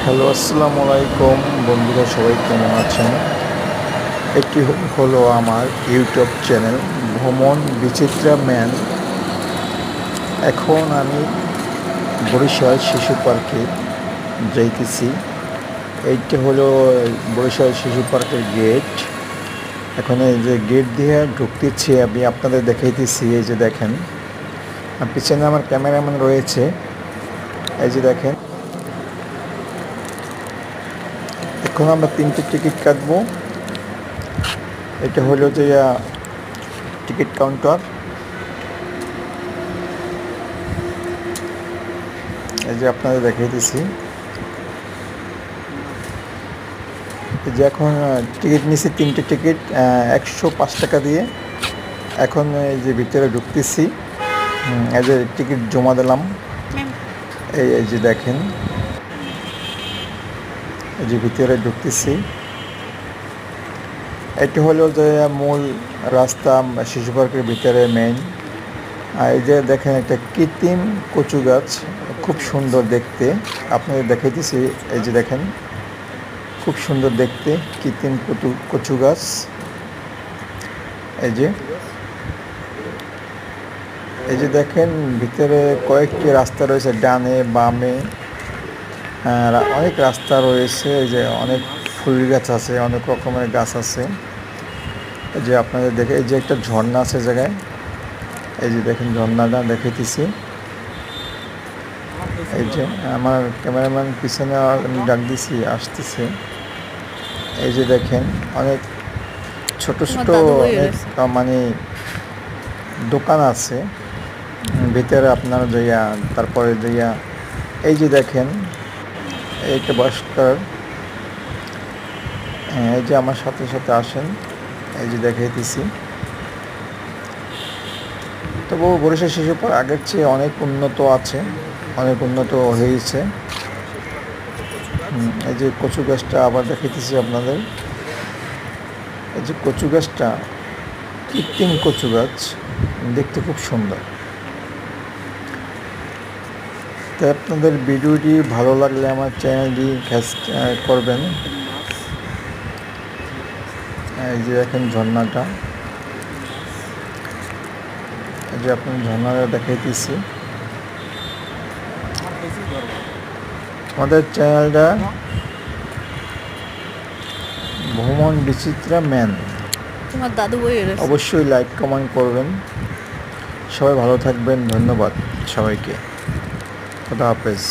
Hello, আসসালামু আলাইকুম বন্ধুরা, সবাই কেমন আছেন? এটি হলো আমার ইউটিউব চ্যানেল ভ্রমণ বিচিত্রা ম্যান। এখন আমি বরিশাল শিশু পার্কে যাইতেছি। এইটা হলো বরিশাল শিশু পার্কের গেট। এখন এই যে গেট দিয়ে ঢুকতেছি, আমি আপনাদের দেখাইতেছি। এই যে দেখেন, আর পিছনে আমার ক্যামেরাম্যান রয়েছে। এই যে দেখেন, এখন আমরা 3টে টিকিট কাটবো। এটা হলো যে টিকিট কাউন্টার। এই যে আপনাদের দেখিয়ে দিছি। এই যে এখন টিকিট নিছি, 3টে টিকিট 105 টাকা দিয়ে। এখন এই যে ভিতরে ঢুকতেছি, এই যে টিকিট জমা দিলাম। এই যে দেখেন, এই যে ভিতরে ঢুকতেছি। এটি হলো যে মূল রাস্তা শিশু পার্কের ভিতরে মেইন। এই যে দেখেন, একটা কৃত্রিম কচু গাছ, খুব সুন্দর দেখতে। আপনাদের দেখাইতেছি। এই যে দেখেন, খুব সুন্দর দেখতে কৃত্রিম কচু গাছ। এই যে দেখেন, ভিতরে কয়েকটি রাস্তা রয়েছে, ডানে বামে অনেক রাস্তা রয়েছে। এই যে অনেক ফুল গাছ আছে, অনেক রকমের গাছ আছে। এই যে আপনাদের দেখে, এই যে একটা ঝর্ণা আছে জায়গায়। এই যে দেখেন, ঝর্ণাটা দেখাইতেছি। এই যে আমার ক্যামেরাম্যান পিছনে আমি ডাক দিছি, আসতেছে। এই যে দেখেন, অনেক ছোট ছোট অনেক মানে দোকান আছে ভিতরে আপনার যাইয়া। তারপরে যাইয়া এই যে দেখেন, এইটা বয়স্কার। এই যে আমার সাথে সাথে আসেন, এই যে দেখাইতেছি। তবু বরিশাল শিশু পার্ক আগের চেয়ে অনেক উন্নত আছে, অনেক উন্নত হয়েছে। এই যে কচু গাছটা আবার দেখাইতেছি আপনাদের। এই যে কচু গাছটা কৃত্রিম কচু গাছ, দেখতে খুব সুন্দর। তাই আপনাদের ভিডিওটি ভালো লাগলে আমার চ্যানেলটি করবেন। এই যে দেখেন ঝর্ণাটা, এই যে আপনার ঝর্ণাটা দেখাইতেছি। আমাদের চ্যানেলটা ভ্রমণ বিচিত্রা ম্যান। তোমার দাদু বই অবশ্যই লাইক কমেন্ট করবেন। সবাই ভালো থাকবেন। ধন্যবাদ সবাইকে। খোদা হাফেজ।